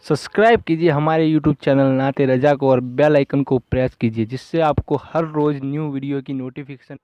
Subscribe कीजिए हमारे YouTube channel नाते रजा को और बेल आइकन को प्रेस कीजिए जिससे आपको हर रोज न्यू वीडियो की नोटिफिकेशन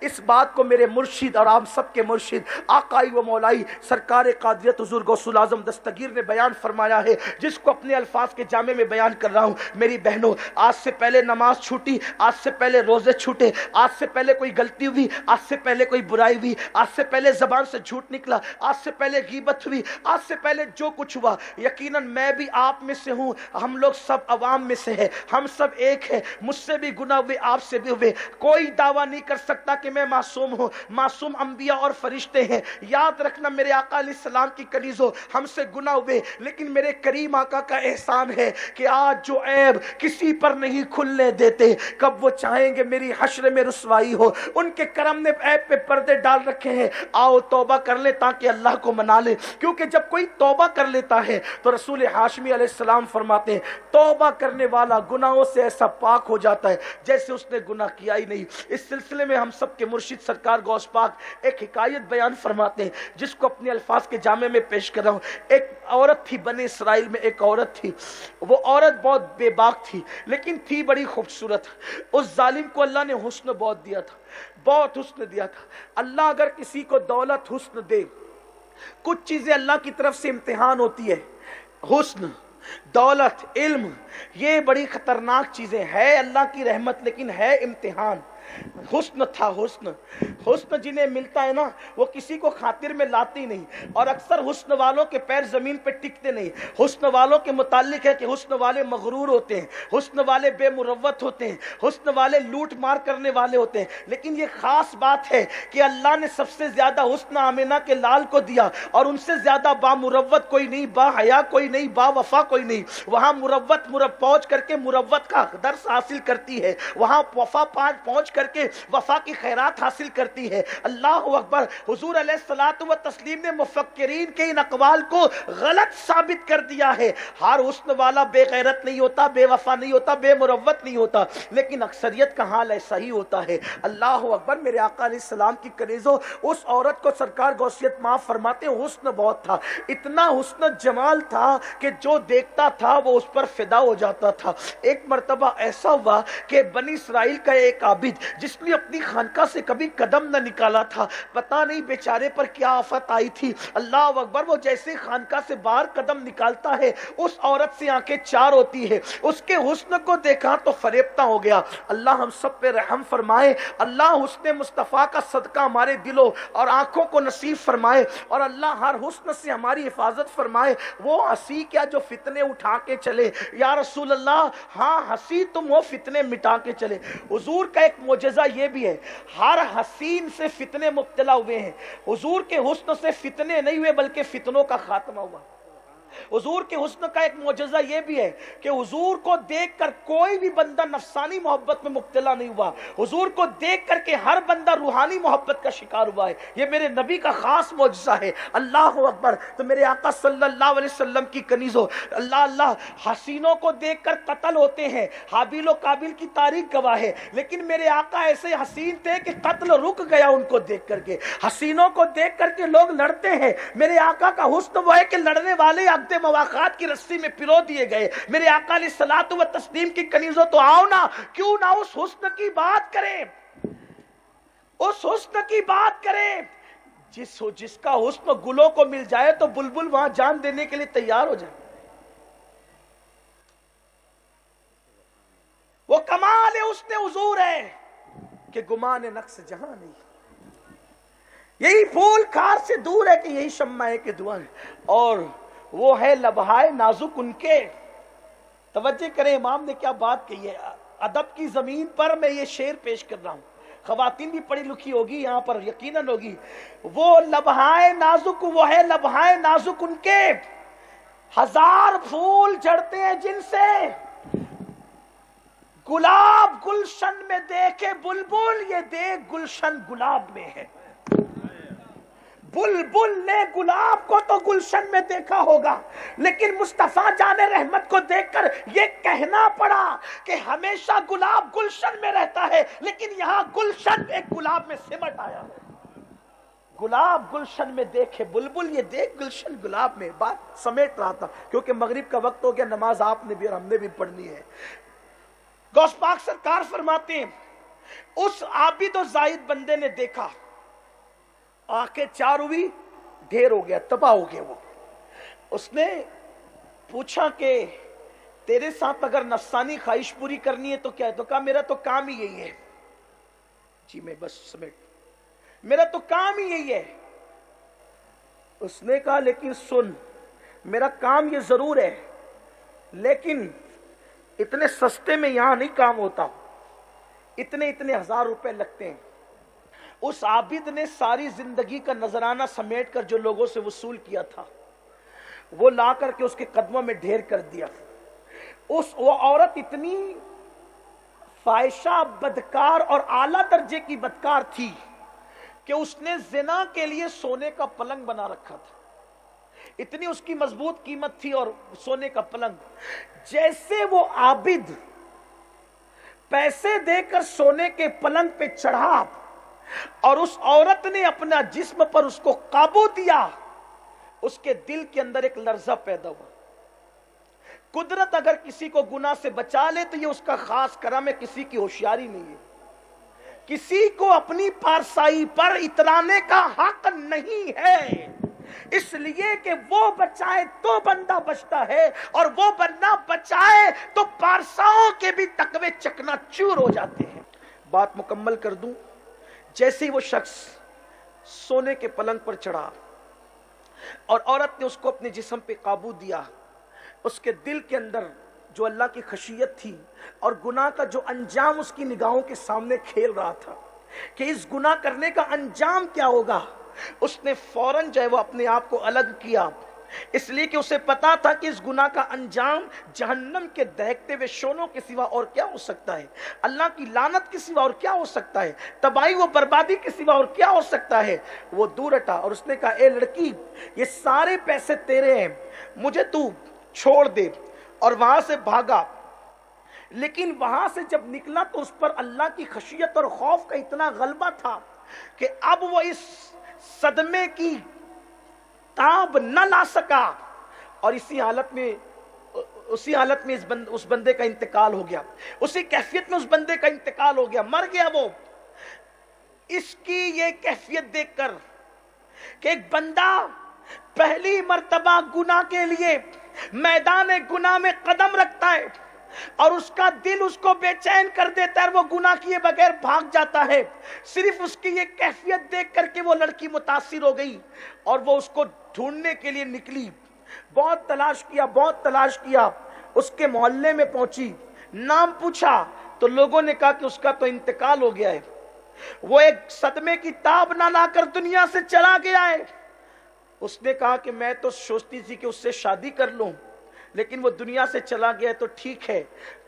इस बात को मेरे मुर्शिद और आप सबके मुर्शिद आकाई व मौलाई सरकार कादियत हुजूर गौसुल आजम दस्तगीर ने बयान फरमाया है, जिसको अपने अल्फाज के जामे में बयान कर रहा हूँ। मेरी बहनों, आज से पहले नमाज छूटी, आज से पहले रोजे छूटे, आज से पहले कोई गलती हुई, आज से पहले कोई बुराई हुई, आज से पहले जबान से झूठ निकला, आज से पहले गीबत हुई, आज से पहले जो कुछ हुआ, यकीनन मैं भी आप में से हूँ, हम लोग सब अवाम में से है, हम सब एक है। मुझसे भी गुनाह हुए, आपसे भी हुए। कोई दावा नहीं कर सकता कि मैं मासूम हूं। मासूम अंबिया और फरिश्ते हैं। याद रखना मेरे आका अलैहिस्सलाम की कनीज़ो, हमसे गुनाह हुए, लेकिन मेरे करीम आका का एहसान है कि आज जो ऐब किसी पर नहीं खुलने देते, कब वो चाहेंगे मेरी हश्र में रुसवाई हो। उनके करम ने ऐब पे पर्दे डाल रखे हैं। आओ तौबा कर ले ताकि अल्लाह को मना ले, क्योंकि जब कोई तौबा कर लेता है तो रसूल हाशमी अलैहिस्सलाम फरमाते हैं, तौबा करने वाला गुनाहों से ऐसा पाक हो जाता है जैसे उसने गुनाह किया ही नहीं। इस सिलसिले में हम सब के मुर्शिद सरकार गौस पाक एक हिकायत बयान फरमाते हैं, जिसको अपने अल्फाज के जामे में पेश कर रहा हूं। एक औरत थी, बनी इसराइल में एक औरत थी। वो औरत बहुत बेबाक थी, लेकिन थी बड़ी खूबसूरत। उस जालिम को अल्लाह ने हुस्न बहुत दिया था, बहुत हुस्न दिया था। अल्लाह अगर किसी को दौलत हुस्न दे, कुछ चीजें अल्लाह की तरफ से इम्तिहान होती है। हुस्न, दौलत, इल्म, ये बड़ी खतरनाक चीजें हैं। अल्लाह की रहमत, लेकिन है इम्तिहान। हुस्न था, हुस्न। हुस्न जिन्हें मिलता है ना, वो किसी को खातिर में लाते ही नहीं, और अक्सर हुस्न वालों के पैर जमीन पे टिकते नहीं। हुस्न वालों के मुतालिक है कि हुस्न वाले मगरूर होते हैं, हुस्न वाले बेमुरव्वत होते हैं, हुस्न वाले लूट मार करने वाले होते हैं। लेकिन ये खास बात है कि अल्लाह ने सबसे ज्यादा हुस्न आमिना के लाल को दिया, और उनसे ज्यादा बामुरव्वत कोई नहीं, बाहया कोई नहीं, बावफा कोई नहीं। वहां मुरव्वत पहुंच करके मुरव्वत का दर्स हासिल करती है, वहां वफा पहुंच करके वफा की खैरात हासिल करती है। अल्लाह अकबर। हुजूर अलैहिस्सलातु व तस्लीम ने मुफक्किरीन के इन अक़वाल को गलत साबित कर दिया है। हर हुस्न वाला बेगैरत नहीं होता, बेवफा नहीं होता, बेमुरव्वत नहीं होता, लेकिन अक्सरियत का हाल ऐसा ही होता है। अल्लाह अकबर। मेरे आका अलैहिस्सलाम की कनीज़ो, उस औरत को सरकार गौसियत माफ फरमाते, हुस्न बहुत था, इतना हुस्न जमाल था कि जो देखता था वो उस पर फिदा हो जाता था। एक मर्तबा ऐसा हुआ कि बनी इसराइल का एक आबिद, जिसने अपनी खानका से कभी कदम न निकाला था, पता नहीं बेचारे पर क्या आफत आई थी। अल्लाह अकबर। वो जैसे खानका से बाहर कदम निकालता है, उस औरत से आंखें चार होती है। उसके हुस्न को देखा तो फरेबता हो गया। अल्लाह हम सब पे रहम फरमाए। अल्लाह हुस्न मुस्तफ़ा का सदका हमारे दिलों और आंखों को नसीब फरमाए, और अल्लाह हर हुस्न से हमारी हिफाजत फरमाए। वो हंसी क्या जो फितने उठा के चले, या रसूल अल्लाह, हाँ हंसी तुम वो फितने मिटा के चले। हुजूर का एक मोजज़ा ये भी है, हर हसीन से फितने मुब्तला हुए हैं। हुजूर के हुस्न से फितने नहीं हुए, बल्कि फितनों का खात्मा हुआ। हुजूर के हुस्न का एक मोजज़ा ये भी है कि हुजूर को देखकर कोई भी बंदा नफसानी मोहब्बत में मुब्तला नहीं हुआ, हुजूर को देख करके हर बंदा रूहानी मोहब्बत का शिकार हुआ है। ये मेरे नबी का खास मोजज़ा है। अल्लाह अकबर। तो मेरे आका सल्लल्लाहु अलैहि वसल्लम की कनीज़ो, अल्लाह अल्लाह, हसीनों को देखकर कत्ल होते हैं, हाबिल और काबिल की तारीख गवाह है, लेकिन मेरे आका ऐसे हसीन थे कि कत्ल रुक गया उनको देख करके। हसीनों को देख करके लोग लड़ते हैं। मेरे आका का हुस्न वो है कि लड़ने वाले मवाक़ात की रस्सी में पिरो दिए गए। मेरे आका अलैहिस्सलातु व तस्लीम की कनीज़ो, तो आओ ना, क्यों ना उस हुस्न की बात करें, उस हुस्न की बात करें जिसका हुस्न गुलों को मिल जाए तो बुलबुल वहां जान देने के लिए तैयार हो जाए। वो कमाल है, उसने हुजूर है कि गुमान नक्स जहां नहीं। यही फूल खार से दूर है कि यही शम्मा है कि दुआ है, और वो है लबहाए नाजुक उनके। तवज्जो करें, इमाम ने क्या बात कही है। अदब की जमीन पर मैं ये शेर पेश कर रहा हूं, खवातीन भी पढ़ी लिखी होगी यहाँ पर, यकीनन होगी। वो लबहाए नाजुक, वो है लबहाए नाजुक उनके, हजार फूल झड़ते हैं जिनसे, गुलाब गुलशन में देखे बुलबुल, ये देख गुलशन गुलाब में है। बुलबुल ने गुलाब को तो गुलशन में देखा होगा, लेकिन मुस्तफा जाने रहमत को देखकर यह कहना पड़ा कि हमेशा गुलाब गुलशन में रहता है, लेकिन यहां गुलशन एक गुलाब में सिमट आया है। गुलाब गुलशन में देखे बुलबुल, ये देख गुलशन गुलाब में। बात समेट रहा था क्योंकि मगरिब का वक्त हो गया, नमाज आपने भी और हमने भी पढ़नी है। गौस पाक सरकार फरमाते हैं, उस आबिद और जाहिद बंदे ने देखा, आंखें चार हुई, ढेर हो गया, तबाह हो गया वो। उसने पूछा कि तेरे साथ अगर नफसानी ख्वाहिश पूरी करनी है तो क्या है? तो कहा मेरा तो काम ही यही है जी, मैं बस समेट, मेरा तो काम ही यही है। उसने कहा लेकिन सुन, मेरा काम ये जरूर है, लेकिन इतने सस्ते में यहां नहीं काम होता, इतने इतने हजार रुपए लगते हैं। उस आबिद ने सारी जिंदगी का नजराना समेट कर जो लोगों से वसूल किया था वो ला करके उसके कदमों में ढेर कर दिया। वो औरत इतनी फाहिशा, बदकार और आला दर्जे की बदकार थी कि उसने जिना के लिए सोने का पलंग बना रखा था। इतनी उसकी मजबूत कीमत थी और सोने का पलंग। जैसे वो आबिद पैसे देकर सोने के पलंग पे चढ़ा और उस औरत ने अपना जिस्म पर उसको काबू दिया, उसके दिल के अंदर एक लर्जा पैदा हुआ। कुदरत अगर किसी को गुनाह से बचा ले तो ये उसका खास करम है, किसी की होशियारी नहीं है। किसी को अपनी पारसाई पर इतराने का हक नहीं है, इसलिए कि वो बचाए तो बंदा बचता है और वो बंदा बचाए तो पारसाओं के भी तकवे चकनाचूर हो जाते हैं। बात मुकम्मल कर दूं, जैसे ही वो शख्स सोने के पलंग पर चढ़ा और औरत ने उसको अपने जिस्म पे काबू दिया, उसके दिल के अंदर जो अल्लाह की खशियत थी और गुनाह का जो अंजाम उसकी निगाहों के सामने खेल रहा था कि इस गुनाह करने का अंजाम क्या होगा, उसने फौरन जो है वो अपने आप को अलग किया, इसलिए कि उसे पता था कि इस गुनाह का अंजाम जहन्नम के दहकते हुए शोलों के सिवा और क्या हो सकता है, अल्लाह की लानत के सिवा और क्या हो सकता है, तबाही व बर्बादी के सिवा और क्या हो सकता है। वो दूर हटा और उसने कहा, ए लड़की, ये सारे पैसे तेरे हैं, मुझे तू छोड़ दे। और वहां से भागा, लेकिन वहां से जब निकला तो उस पर अल्लाह की खशियत और खौफ का इतना गलबा था कि अब वो इस सदमे की ताब न ला सका और उसी हालत में उस बंदे का इंतकाल हो गया। उसी कैफियत में उस बंदे का इंतकाल हो गया, मर गया वो। इसकी ये कैफियत देखकर कि एक बंदा पहली मर्तबा गुनाह के लिए मैदान गुनाह में कदम रखता है और उसका दिल उसको बेचैन कर देता है, वो गुनाह किए बगैर भाग जाता है। सिर्फ उसकी ये कैफियत देख करके वो लड़की मुतासिर हो गई और वो उसको ढूंढने के लिए निकली। बहुत तलाश किया, उसके मोहल्ले में पहुंची, नाम पूछा तो लोगों ने कहा कि उसका तो इंतकाल हो गया है, वो एक सदमे की ताब ना लाकर दुनिया से चला गया है। उसने कहा कि मैं तो सोचती थी कि उससे शादी कर लूं, लेकिन वो दुनिया से चला गया तो ठीक है,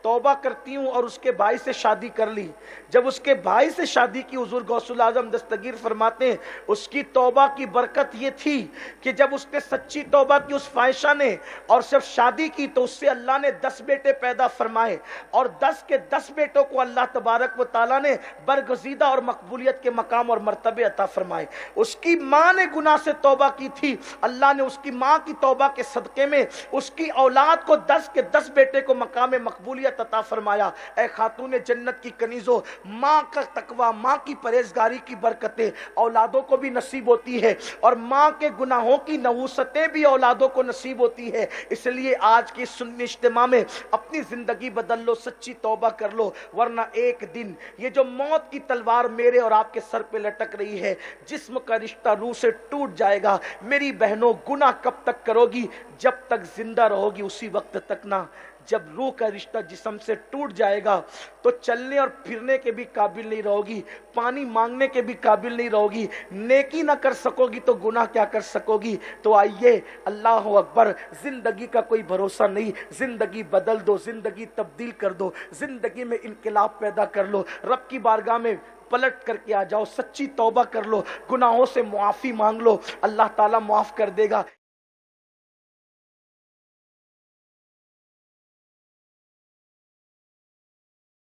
तौबा करती हूँ। और उसके भाई से शादी कर ली। जब उसके भाई से शादी की, हुजूर गौसुल आजम दस्तगीर फरमाते हैं उसकी तौबा की बरकत ये थी कि जब उसने सच्ची तौबा की उस फाहिशा ने और जब शादी की तो उससे अल्लाह ने 10 बेटे पैदा फरमाए और 10 के 10 बेटों को अल्लाह तबारक व ताला ने बरगजीदा और मकबूलियत के मकाम और मर्तबे अता फरमाए। उसकी माँ ने गुनाह से तौबा की थी, अल्लाह ने उसकी माँ की तौबा के सदके में उसकी औलाद को 10 के 10 बेटे को मकाम मकबूलियत अता फरमाया। ऐ खातून जन्नत की कनीजों, माँ का तकवा, माँ की परहेजगारी की बरकतें औलादों को भी नसीब होती है और माँ के गुनाहों की नवूसतें भी औलादों को नसीब होती है। इसलिए आज की सुन्नी इज्तिमा में अपनी जिंदगी बदल लो, सच्ची तौबा कर लो, वरना एक दिन ये जो मौत की तलवार मेरे और आपके सर पे लटक रही है, जिस्म का रिश्ता रूह से टूट जाएगा। मेरी बहनों, गुनाह कब तक करोगी? जब तक जिंदा रहोगी उसी वक्त तक ना। जब रूह का रिश्ता जिस्म से टूट जाएगा तो चलने और फिरने के भी काबिल नहीं रहोगी, पानी मांगने के भी काबिल नहीं रहोगी, नेकी ना कर सकोगी तो गुनाह क्या कर सकोगी। तो आइए, अल्लाह अकबर, जिंदगी का कोई भरोसा नहीं, जिंदगी बदल दो, जिंदगी तब्दील कर दो, जिंदगी में इनकलाब पैदा कर लो, रब की बारगाह में पलट करके आ जाओ, सच्ची तौबा कर लो, गुनाहों से मुआफी मांग लो, अल्लाह ताला मुआफ कर देगा।